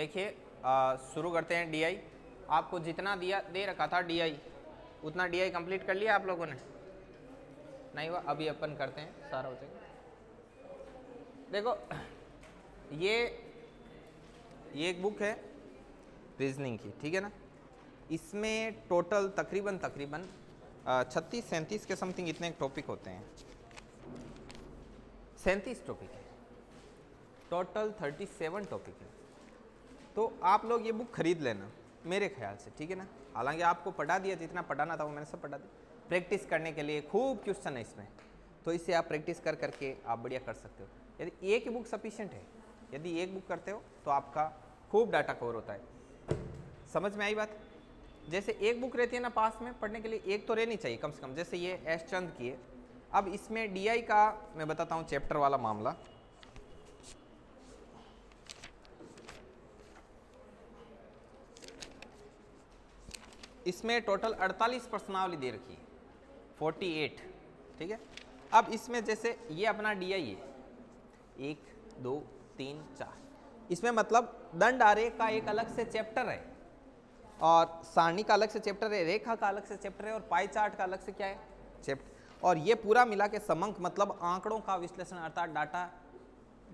देखिए शुरू करते हैं DI। आपको जितना दिया दे रखा था DI उतना DI कंप्लीट कर लिया आप लोगों ने? नहीं हुआ? अभी अपन करते हैं, सारा हो जाएगा। देखो ये एक बुक है रीजनिंग की, ठीक है ना। इसमें टोटल तकरीबन 36-37 के समथिंग इतने टॉपिक होते हैं। 37 टॉपिक है, टोटल 37 टॉपिक है। तो आप लोग ये बुक खरीद लेना मेरे ख्याल से, ठीक है ना। हालांकि आपको पढ़ा दिया, जितना पढ़ाना था वो मैंने सब पढ़ा दिया। प्रैक्टिस करने के लिए खूब क्वेश्चन है इसमें, तो इससे आप प्रैक्टिस कर करके आप बढ़िया कर सकते हो। यदि एक ही बुक सफिशिएंट है, यदि एक बुक करते हो तो आपका खूब डाटा कवर होता है। समझ में आई बात? जैसे एक बुक रहती है ना पास में पढ़ने के लिए, एक तो रहनी चाहिए कम से कम। जैसे ये एस चंद की है। अब इसमें DI का मैं बताता हूँ चैप्टर वाला मामला। इसमें टोटल 48 प्रश्नावली दे रखी है, 48, ठीक है। अब इसमें जैसे ये अपना DI है 1 2 3 4, इसमें मतलब दंड आरेख का एक अलग से चैप्टर है और सारणी का अलग से चैप्टर है, रेखा का अलग से चैप्टर है और पाई चार्ट का अलग से क्या है चैप्टर। और ये पूरा मिला के समंक मतलब आंकड़ों का विश्लेषण अर्थात डाटा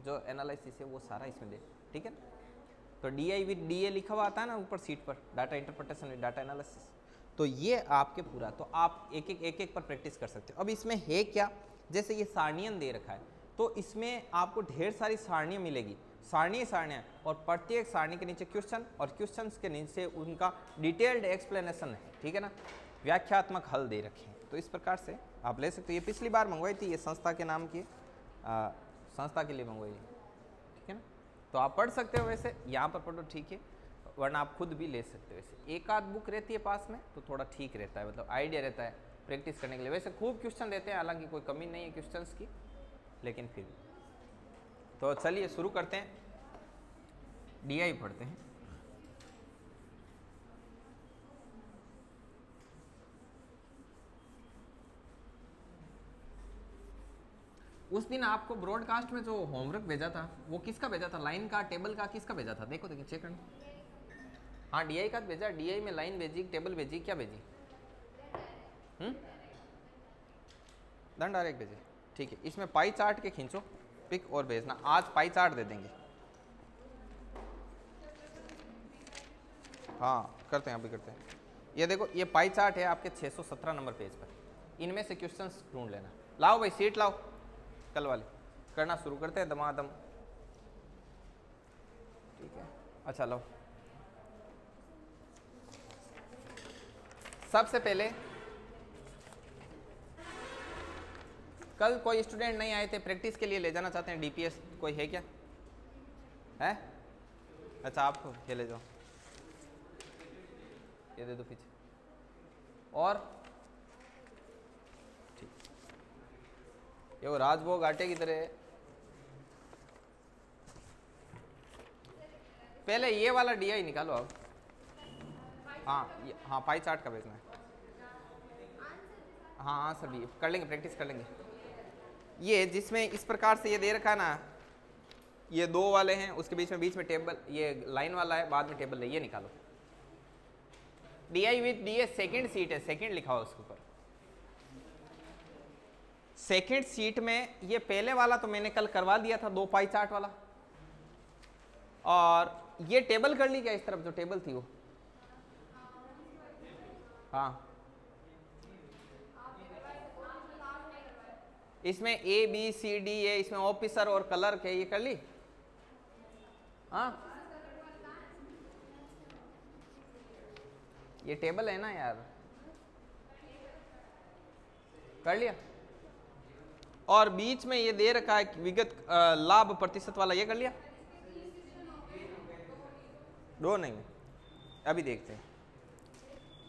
जो एनालिसिस है वो सारा इसमें दे, ठीक है। तो DI विद DA लिखा हुआ आता है ना ऊपर सीट पर, data interpretation with data analysis. तो ये आपके पूरा, तो आप एक एक पर प्रैक्टिस कर सकते हो। अब इसमें है क्या, जैसे ये सारणियन दे रखा है तो इसमें आपको ढेर सारी सारणियाँ मिलेगी, सारणियाँ, और प्रत्येक सारणी के नीचे क्वेश्चन और क्वेश्चंस के नीचे उनका डिटेल्ड एक्सप्लेनेशन है, ठीक है ना, व्याख्यात्मक हल दे रखे हैं। तो इस प्रकार से आप ले सकते हो। ये पिछली बार मंगवाई थी, ये संस्था के नाम की संस्था के लिए मंगवाई है, ठीक है ना। तो आप पढ़ सकते हो, वैसे यहाँ पर पढ़ो ठीक है, वरना आप खुद भी ले सकते हो। वैसे एक आध बुक रहती है पास में तो थोड़ा ठीक रहता है, मतलब आइडिया रहता है प्रैक्टिस करने के लिए। वैसे खूब क्वेश्चन देते हैं, हालांकि कोई कमी नहीं है क्वेश्चंस की, लेकिन फिर तो चलिए शुरू करते हैं। DI पढ़ते हैं। उस दिन आपको ब्रॉडकास्ट में जो होमवर्क भेजा था वो किसका भेजा था? लाइन का, टेबल का, किसका भेजा था? देखो देखिए चेक करना। हाँ DI का भेजा। DI में लाइन भेजी, टेबल भेजी, क्या भेजी? दंड आरेख भेजे, ठीक है। इसमें पाई चार्ट के खींचो पिक और भेजना। आज पाई चार्ट दे देंगे। हाँ करते हैं, अभी करते हैं। ये देखो ये पाई चार्ट है आपके 617 नंबर पेज पर। इनमें से क्वेश्चंस ढूंढ लेना। लाओ भाई सीट लाओ, कल वाले करना शुरू करते हैं दमादम, ठीक है। अच्छा लो, सबसे पहले कल कोई स्टूडेंट नहीं आए थे, प्रैक्टिस के लिए ले जाना चाहते हैं DPS, कोई है क्या? है? अच्छा आप ये ले जाओ, ये दे दो पीछे। और ठीक, ये वो राजभोग आटे की तरह है। पहले ये वाला DI निकालो अब। हाँ पाई चार्ट का भेजना है। हाँ आंसर भी कर लेंगे, प्रैक्टिस कर लेंगे। ये जिसमें इस प्रकार से ये दे रखा है ना, ये दो वाले हैं, उसके बीच में टेबल, ये लाइन वाला है, बाद में टेबल है, ये निकालो। DI with DA second seat है, सेकंड लिखा हुआ उसके ऊपर। सेकंड सीट में ये पहले वाला तो मैंने कल करवा दिया था, 2 पाई चार्ट वाला। और ये टेबल कर ली क्या इस तरफ, जो टेबल थी वो? हाँ इसमें ABCD है, इसमें ऑफिसर और कलर के, ये कर ली? हाँ ये टेबल है ना यार, कर लिया। और बीच में ये दे रखा है विगत लाभ प्रतिशत वाला, ये कर लिया? दो नहीं, अभी देखते हैं।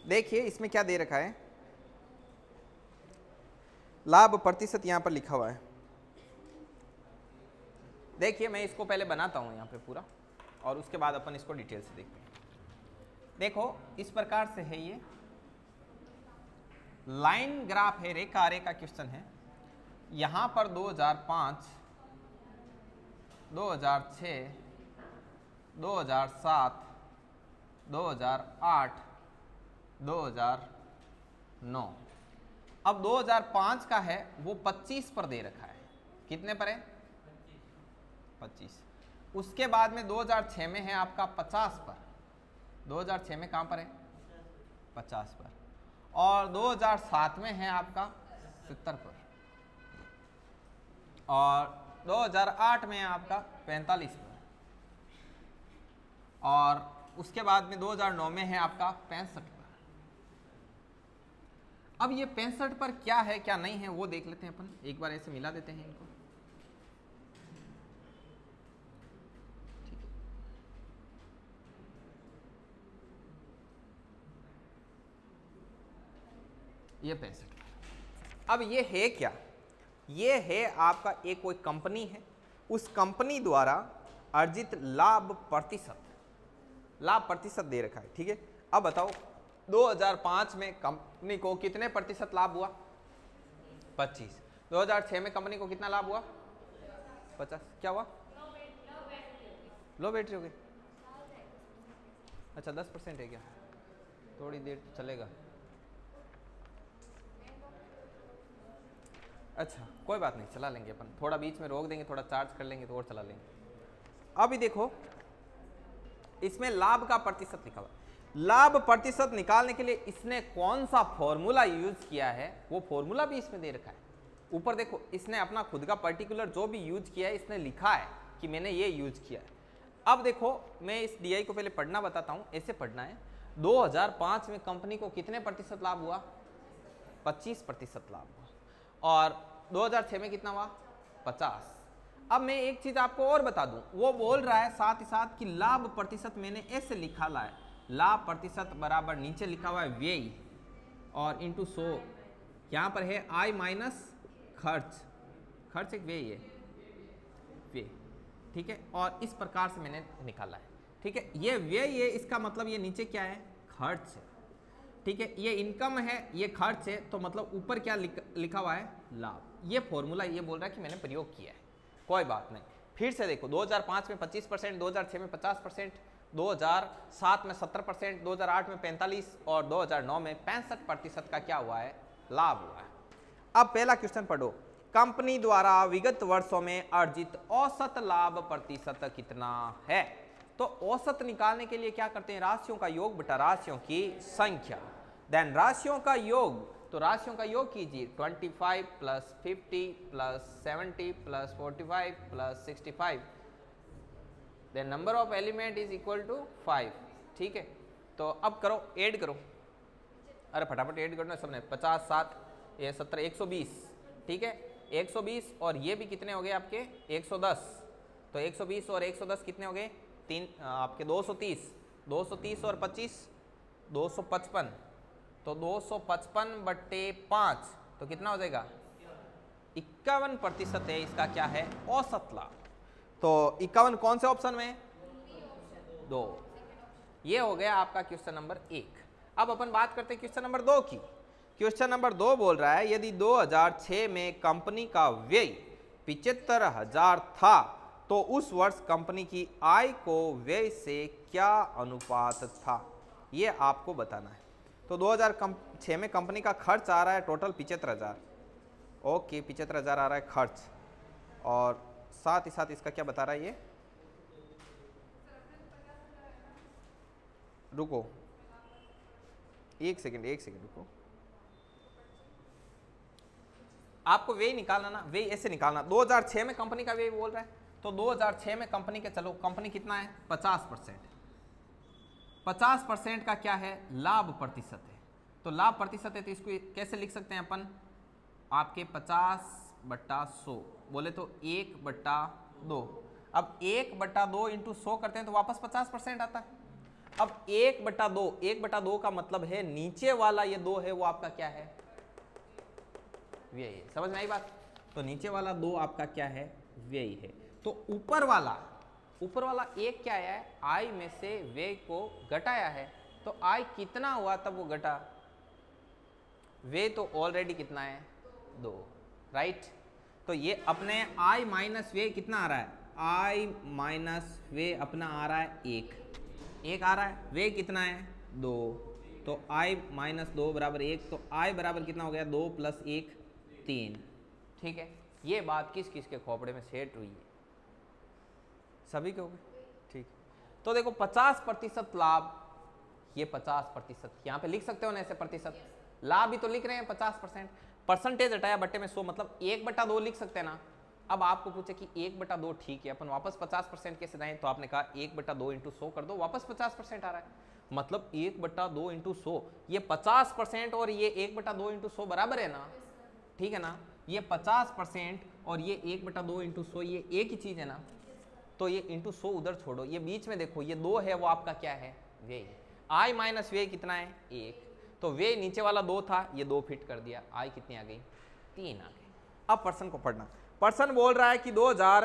देखिए इसमें क्या दे रखा है, लाभ प्रतिशत यहां पर लिखा हुआ है। देखिए मैं इसको पहले बनाता हूं यहां पे पूरा, और उसके बाद अपन इसको डिटेल से देखते हैं। देखो इस प्रकार से है, ये लाइन ग्राफ है, रेखा रेखा क्वेश्चन है। यहां पर 2005, 2006, 2007, 2008, 2009। अब 2005 का है वो 25 पर दे रखा है। कितने पर है? 25। उसके बाद में 2006 में है आपका 50 पर। 2006 में कहां पर है? 50 पर। और 2007 में है आपका 70 पर। और 2008 में है आपका 45 पर। और उसके बाद में 2009 में है आपका 65 पर। अब ये 65 पर क्या है क्या नहीं है वो देख लेते हैं अपन, एक बार ऐसे मिला देते हैं इनको। ठीक है, ये 65। अब ये है क्या? ये है आपका एक कोई कंपनी है, उस कंपनी द्वारा अर्जित लाभ प्रतिशत दे रखा है। ठीक है, अब बताओ 2005 में कंपनी को कितने प्रतिशत लाभ हुआ? 25। 2006 में कंपनी को कितना लाभ हुआ? 50। क्या हुआ? लो बैटरी हो गई। अच्छा 10% है क्या? थोड़ी देर तो चलेगा। अच्छा कोई बात नहीं, चला लेंगे अपन, थोड़ा बीच में रोक देंगे, थोड़ा चार्ज कर लेंगे तो और चला लेंगे। अभी देखो इसमें लाभ का प्रतिशत लिखा हुआ। लाभ प्रतिशत निकालने के लिए इसने कौन सा फॉर्मूला यूज किया है वो फॉर्मूला भी इसमें दे रखा है। ऊपर देखो इसने अपना खुद का पर्टिकुलर जो भी यूज किया है इसने लिखा है कि मैंने ये यूज किया है। अब देखो मैं इस डीआई को पहले पढ़ना बताता हूं, ऐसे पढ़ना है। 2005 में कंपनी को कितने प्रतिशत लाभ हुआ? 25% लाभ हुआ। और 2006 में कितना हुआ? 50। अब मैं एक चीज आपको और बता दूं, वो बोल रहा है साथ ही साथ कि लाभ प्रतिशत मैंने ऐसे लिखा ला है, लाभ प्रतिशत बराबर नीचे लिखा हुआ है व्यय और इंटू 100, यहां पर है आय माइनस खर्च। खर्च एक व्यय है, व्यय। ठीक है, और इस प्रकार से मैंने निकाला है। ठीक है, ये व्यय है, इसका मतलब ये नीचे क्या है? खर्च है। ठीक है, ये इनकम है, ये खर्च है, तो मतलब ऊपर क्या लिखा हुआ है? लाभ। ये फॉर्मूला ये बोल रहा है कि मैंने प्रयोग किया है। कोई बात नहीं, फिर से देखो 2005 में 25%, 2006 में 50%, 2007 में 70%, 2008 में 45 और 2009 में 65% का क्या हुआ है? लाभ हुआ है। अब पहला क्वेश्चन पढ़ो। कंपनी द्वारा विगत वर्षों में अर्जित औसत लाभ प्रतिशत कितना है? तो औसत निकालने के लिए क्या करते हैं? राशियों का योग बटा राशियों की संख्या। देन राशियों का योग, तो राशियों का योग कीजिए 25 plus 50 plus 70 plus 45 plus 65। Then number of element is equal to 5। ठीक है, तो अब करो, ऐड करो। अरे फटाफट ऐड करना सबने। 50 7 ये 70 120। ठीक है, 120 और ये भी कितने हो गए आपके? 110। तो 120 और 110 कितने हो गए? तीन आपके 230। 230 और 25 255। तो 255 बट्टे 5 तो कितना हो जाएगा? 51% है इसका क्या है? औसत लाभ। तो 51 कौन से ऑप्शन में? 2। ये हो गया आपका क्वेश्चन नंबर 1। अब अपन बात करते हैं क्वेश्चन नंबर 2 की। क्वेश्चन नंबर 2 बोल रहा है यदि 2006 में कंपनी का व्यय 75,000 था तो उस वर्ष कंपनी की आय को व्यय से क्या अनुपात था? ये आपको बताना है। तो 2006 में कंपनी का खर्च आ रहा है टोटल 75,000। ओके, 75,000 आ रहा है खर्च, और साथ ही साथ इसका क्या बता रहा है ये? रुको एक सेकंड रुको। आपको व्यय निकालना ना, व्यय ऐसे निकालना। 2006 में कंपनी का व्यय बोल रहा है, तो 2006 में कंपनी के, चलो कंपनी कितना है? 50%। 50% का क्या है? लाभ प्रतिशत है। तो लाभ प्रतिशत है तो इसको कैसे लिख सकते हैं अपन? आपके 50/100 बोले तो 1/2। अब 1/2 इंटू 100 करते हैं तो वापस 50% आता है। अब 1/2 का मतलब है नीचे वाला ये 2 है वो आपका क्या है? व्यय है। समझ में आई बात? तो नीचे वाला 2 आपका क्या है? व्यय है। तो ऊपर वाला 1 क्या है? आय में से व्यय को घटाया है। तो आय कितना हुआ तब वो घटा? व्यय तो ऑलरेडी कितना है? 2, राइट? तो ये अपने आय माइनस व्यय कितना आ रहा है? आई माइनस वे अपना आ रहा है एक आ रहा है, वे कितना है 2, तो आई माइनस 2 बराबर 1, तो आई बराबर कितना हो गया 2 + 1 3। ठीक है, ये बात किस किस के खोपड़े में सेट हुई है, सभी के हो गए। ठीक, तो देखो 50% लाभ, ये 50%, यहाँ पे लिख सकते हो ना ऐसे प्रतिशत, लाभ भी तो लिख रहे हैं 50%, परसेंटेज हटाया बट्टे में 100, मतलब 1/2 लिख सकते हैं ना। अब आपको पूछे कि 1/2 ठीक है, अपन वापस 50% कैसे जाएं, तो आपने कहा 1/2 × 100 कर दो, वापस 50% आ रहा है, मतलब 1/2 × 100, ये 50% और ये 1/2 × 100 बराबर है ना, ठीक है ना, ये 50% और ये 1/2 × 100 ये एक ही चीज है ना, तो ये × 100 उधर छोड़ो, ये बीच में देखो ये 2 है, वो आपका क्या है वे, आई माइनस वे कितना है 1, तो वे नीचे वाला 2 था, ये 2 फिट कर दिया, आई कितनी आ गई 3 आ गई। अब पर्सन को पढ़ना, पर्सन बोल रहा है कि 2000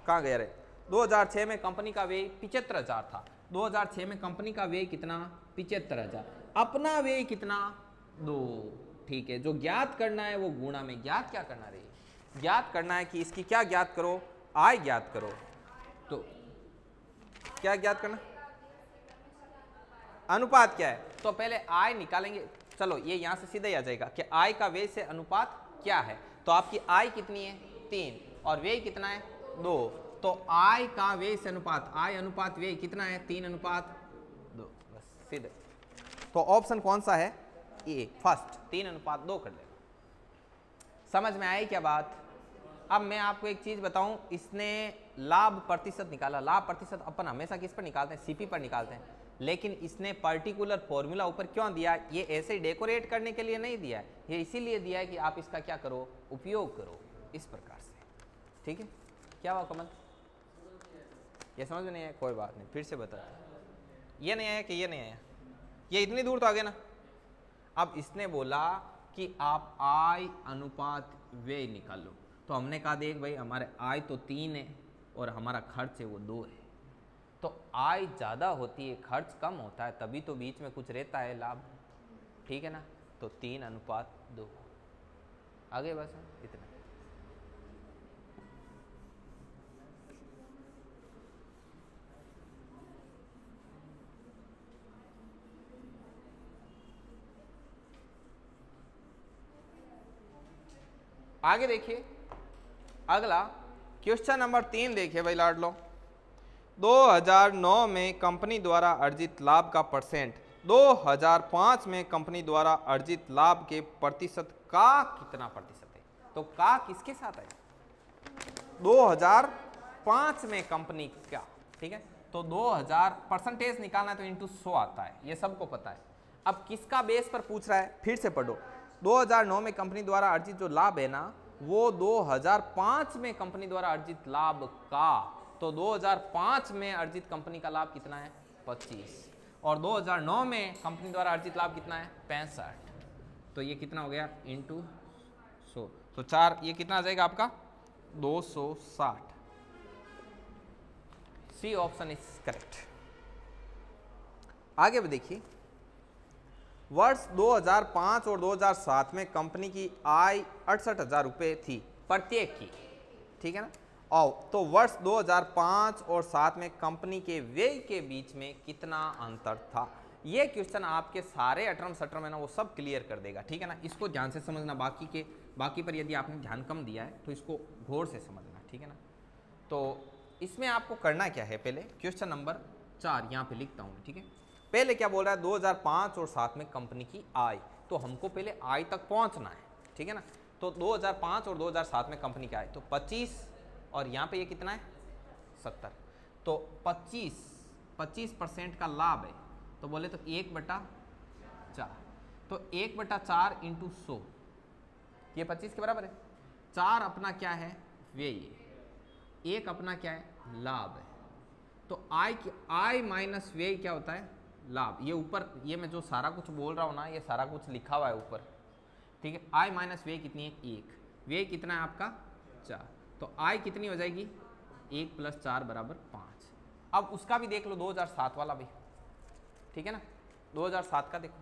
कहाँ गया रे, 2006 में कंपनी का व्यय 75,000 था, 2006 में कंपनी का व्यय कितना 75,000, अपना व्यय कितना 2। ठीक है, जो ज्ञात करना है वो गुणा में, ज्ञात क्या करना रे, ज्ञात करना है कि इसकी क्या ज्ञात करो, आय ज्ञात करो, तो क्या ज्ञात करना, अनुपात क्या है, तो पहले आय निकालेंगे, चलो ये यहां से सीधा ही आ जाएगा कि आय का व्यय से अनुपात क्या है, तो आपकी आय कितनी है 3 और व्यय कितना है 2, तो आय का व्यय से अनुपात, आय अनुपात व्यय कितना है 3:2, बस सीधे। तो ऑप्शन कौन सा है ए, फर्स्ट 3:2 कर लेगा। समझ में आई क्या बात। अब मैं आपको एक चीज बताऊं, इसने लाभ प्रतिशत निकाला, लाभ प्रतिशत अपन हमेशा किस पर निकालते हैं, सीपी पर निकालते हैं, लेकिन इसने पर्टिकुलर फॉर्मूला ऊपर क्यों दिया, ये ऐसे डेकोरेट करने के लिए नहीं दिया है, ये इसीलिए दिया है कि आप इसका क्या करो, उपयोग करो इस प्रकार से। ठीक है, क्या हुआ कमल, ये समझ में नहीं आया, कोई बात नहीं, फिर से बता, ये नहीं आया कि ये नहीं आया, ये इतनी दूर तो आ गया ना। अब इसने बोला कि आप आय अनुपात व्यय निकालो, तो हमने कहा देख भाई हमारे आय तो 3 है और हमारा खर्च है वो 2 है, तो आय ज़्यादा होती है खर्च कम होता है, तभी तो बीच में कुछ रहता है लाभ, ठीक है ना, तो 3:2 आगे, बस इतना। आगे देखिए, अगला क्वेश्चन नंबर 3 देखिए भाई लाड लो, 2009 में कंपनी द्वारा अर्जित लाभ का परसेंट 2005 में कंपनी द्वारा अर्जित लाभ के प्रतिशत का कितना प्रतिशत है, तो का किसके साथ है 2005 में कंपनी का, ठीक है, तो 2000 परसेंटेज निकालना है तो इंटू 100 आता है, ये सबको पता है। अब किसका बेस पर पूछ रहा है, फिर से पढ़ो, 2009 में कंपनी द्वारा अर्जित जो लाभ है ना, वो 2005 में कंपनी द्वारा अर्जित लाभ का, तो 2005 में अर्जित कंपनी का लाभ कितना है 25, और 2009 में कंपनी द्वारा अर्जित लाभ कितना है 65, तो ये कितना हो गया इंटू 100, तो 4, ये कितना आ जाएगा आपका 260। C option is correct. आगे देखिए, वर्ष 2005 और 2007 में कंपनी की आय 68,000 रुपये थी प्रत्येक की, ठीक है ना, और तो वर्ष 2005 और 7 में कंपनी के व्यय के बीच में कितना अंतर था। ये क्वेश्चन आपके सारे अटरम सटरम है ना वो सब क्लियर कर देगा, ठीक है ना, इसको ध्यान से समझना, बाकी पर यदि आपने ध्यान कम दिया है तो इसको गौर से समझना, ठीक है ना। तो इसमें आपको करना क्या है, पहले क्वेश्चन नंबर 4 यहाँ पे लिखता हूँ, ठीक है। पहले क्या बोल रहा है 2005 और 7 में कंपनी की आय, तो हमको पहले आय तक पहुंचना है, ठीक है ना, तो 2005 और 2007 में कंपनी की आय तो 25 और यहाँ पे ये कितना है 70, तो 25% का लाभ है, तो बोले तो 1/4, तो 1/4 इंटू 100, ये 25 के बराबर है। 4 अपना क्या है व्यय, 1 अपना क्या है लाभ है, तो आय माइनस व्यय क्या होता है लाभ। ये ऊपर ये मैं जो सारा कुछ बोल रहा हूँ ना, ये सारा कुछ लिखा हुआ है ऊपर, ठीक है। आय माइनस व्यय कितनी है 1, व्यय कितना है आपका 4, तो आय कितनी हो जाएगी 1 + 4 = 5। अब उसका भी देख लो 2007 वाला भी, ठीक है ना, 2007 का देखो,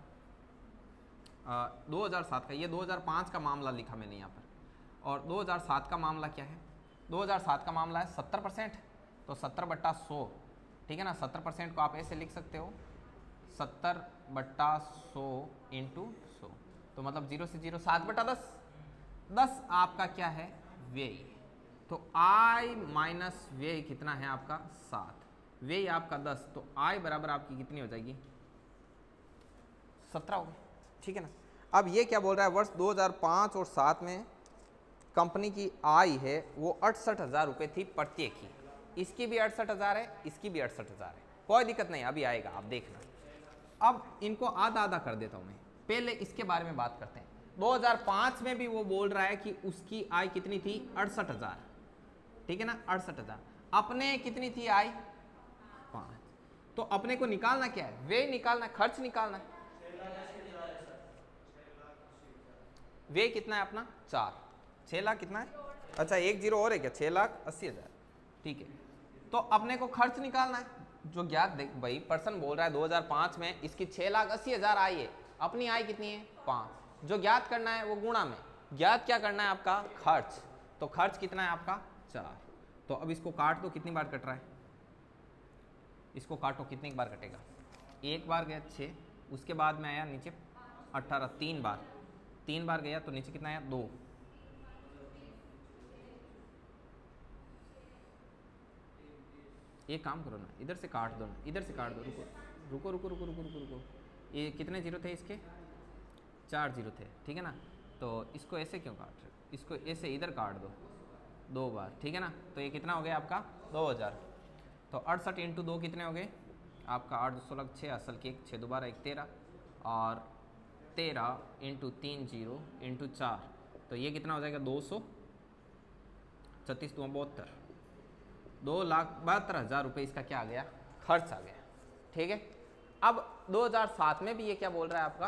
2007 का, ये 2005 का मामला लिखा मैंने यहाँ पर, और 2007 का मामला क्या है, 2007 का मामला है 70%, तो 70/100, ठीक है ना। 70% को आप ऐसे लिख सकते हो 70/100 इंटू 100, तो मतलब 0 से 0 7/10। 10 आपका क्या है व्यय, तो I माइनस व्यय कितना है आपका 7, व्यय आपका 10, तो I बराबर आपकी कितनी हो जाएगी 17 हो गई, ठीक है ना। अब ये क्या बोल रहा है, वर्ष 2005 और 7 में कंपनी की आय है वो 68,000 रुपये थी प्रत्येक की, इसकी भी 68,000 है, इसकी भी 68,000 है, कोई दिक्कत नहीं, अभी आएगा आप देखना। अब इनको आधा आधा कर देता हूँ मैं, पहले इसके बारे में बात करते हैं। 2005 में भी वो बोल रहा है कि उसकी आय कितनी थी 68,000, ठीक है ना, 68,000। अपने कितनी थी आय 5, तो अपने को निकालना क्या है, व्यय निकालना है, खर्च निकालना है। व्यय कितना है अपना 4, 6 लाख कितना है, अच्छा 1 0 और है क्या, 6,80,000, ठीक है। तो अपने को खर्च निकालना है, जो ज्ञात देख भाई पर्सन बोल रहा है 2005 में इसकी 6,80,000 आय है, अपनी आय कितनी है 5, जो ज्ञात करना है वो गुणा में, ज्ञात क्या करना है आपका खर्च, तो खर्च कितना है आपका 4। तो अब इसको काट दो, कितनी बार कट रहा है, इसको काटो कितनी बार कटेगा, एक बार गया 6, उसके बाद में आया नीचे 18, 3 बार गया तो नीचे कितना आया 2, एक काम करो ना, इधर से काट दो ना, इधर से काट दो, रुको रुको रुको रुको रुको रुको रुको, ये कितने जीरो थे इसके 4 जीरो थे, ठीक है ना। तो इसको ऐसे क्यों काट रहे हो, इसको ऐसे इधर काट दो 2 बार, ठीक है ना। तो ये कितना हो गया आपका 2000, तो 68 इंटू 2 कितने हो गए आपका 8 16 6, असल के 6 दोबारा 1 13, और 13 इंटू 3 0 इंटू 4, तो ये कितना हो जाएगा 236 72, 2,72,000 रुपये इसका क्या आ गया खर्च आ गया, ठीक है। अब 2007 में भी ये क्या बोल रहा है आपका,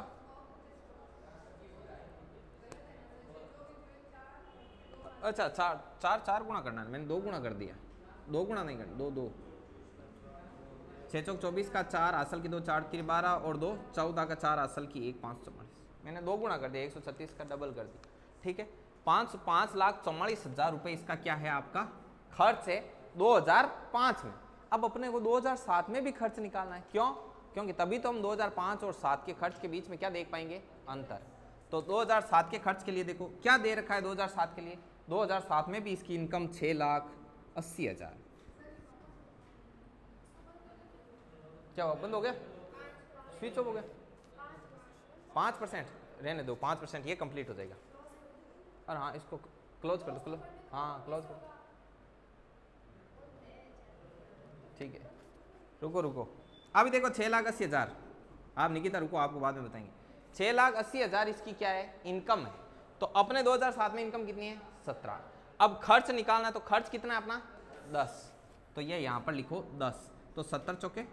अच्छा 4 गुणा करना है, मैंने 2 गुणा कर दिया, 2 गुणा नहीं करना, 2 6 चौक 24 का 4, असल की 2 4 3 12 और 2 14 का 4, असल की 1 5 44, मैंने 2 गुणा कर दिया, 136 का डबल कर दिया, ठीक है। 5,44,000 रुपये इसका क्या है आपका खर्च है 2005 में। अब अपने को 2007 में भी खर्च निकालना है, क्यों, क्योंकि तभी तो हम 2005 और 7 के खर्च के बीच में क्या देख पाएंगे अंतर। तो 2007 के खर्च के लिए देखो क्या दे रखा है 2007 के लिए, 2007 में भी इसकी इनकम 6,80,000, क्या हुआ बंद हो गया, स्विच ऑफ हो गया, 5% रहने दो, 5% ये कंप्लीट हो जाएगा। और हाँ इसको क्लोज कर दो, क्लोज, हाँ क्लोज कर दो, ठीक है। रुको रुको, अभी देखो 6,80,000, आप निकिता रुको आपको बाद में बताएंगे। 6,80,000 इसकी क्या है इनकम है, तो अपने 2007 में इनकम कितनी है 17। अब खर्च निकालना है, तो खर्च कितना है अपना 10, तो ये यहाँ पर लिखो 10, तो 70 चौके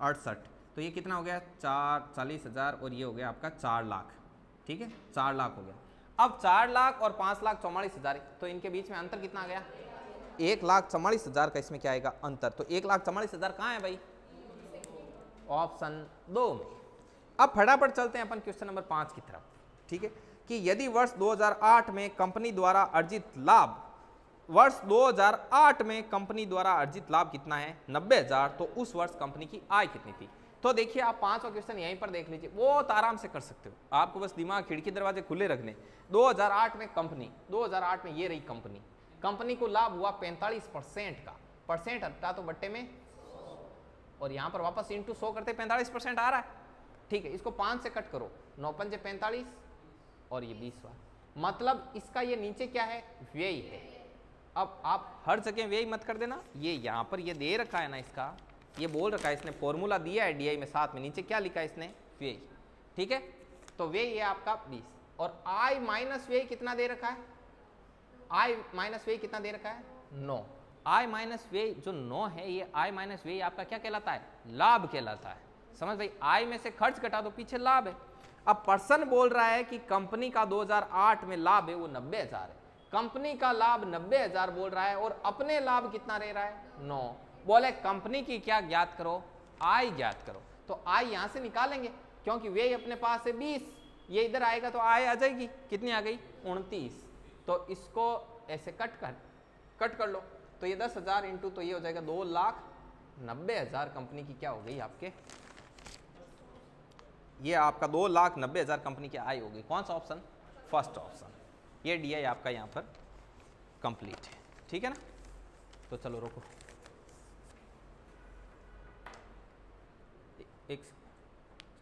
68, तो ये कितना हो गया 40,000 और ये हो गया आपका 4 लाख, ठीक है 4 लाख हो गया। अब 4 लाख और 5,44,000, तो इनके बीच में अंतर कितना आ गया 1,44,000 का इसमें क्या आएगा अंतर, तो 1,44,000 कहाँ है भाई ऑप्शन 2 में। अब फटाफट चलते हैं अपन क्वेश्चन नंबर 5 की तरफ, ठीक है, कि यदि वर्ष 2008 में कंपनी द्वारा अर्जित लाभ, वर्ष 2008 में कंपनी द्वारा अर्जित लाभ कितना है 90,000, तो उस वर्ष कंपनी की आय कितनी थी। तो देखिए आप 5वां क्वेश्चन यहीं पर देख लीजिए, बहुत आराम से कर सकते हो, आपको बस दिमाग खिड़की दरवाजे खुले रखने। 2008 में कंपनी, 2008 में ये रही कंपनी, कंपनी को लाभ हुआ 45% का, परसेंट हटा तो बट्टे में, और यहाँ पर वापस इंटू 100 करते 45% आ रहा है, ठीक है। इसको 5 से कट करो, 9 पंजे 45 और ये 20वां, मतलब इसका ये नीचे क्या है व्यय है। अब आप हर जगह व्यय मत कर देना, ये यहाँ पर ये दे रखा है ना, इसका ये बोल रखा है, इसने फॉर्मूला दिया है डीआई में, साथ में नीचे क्या लिखा है इसने व्यय, ठीक है। तो व्यय ये आपका 20, और आय माइनस व्यय कितना दे रखा है, आय माइनस व्यय कितना दे रखा है 9, आय माइनस व्यय जो 9 है, ये आय माइनस व्यय आपका क्या कहलाता है लाभ कहलाता है, समझ भाई, आय में से खर्च घटा दो पीछे लाभ है। अब पर्सन बोल रहा है कि कंपनी का 2008 में लाभ है वो 90,000 है, कंपनी का लाभ 90,000 बोल रहा है, और अपने लाभ कितना रह रहा है 9, बोले कंपनी की क्या ज्ञात करो आय ज्ञात करो, तो आय यहां से निकालेंगे क्योंकि व्यय अपने पास है 20, ये इधर आएगा तो आय आ जाएगी, कितनी आ गई 29, तो इसको ऐसे कट कर लो, तो ये 10,000 इंटू, तो ये हो जाएगा 2,90,000 कंपनी की क्या हो गई आपके, ये आपका 2,90,000 कंपनी की आय हो गई। कौन सा ऑप्शन, फर्स्ट ऑप्शन। ये DI आपका यहाँ पर कंप्लीट है, ठीक है ना। तो चलो रोको एक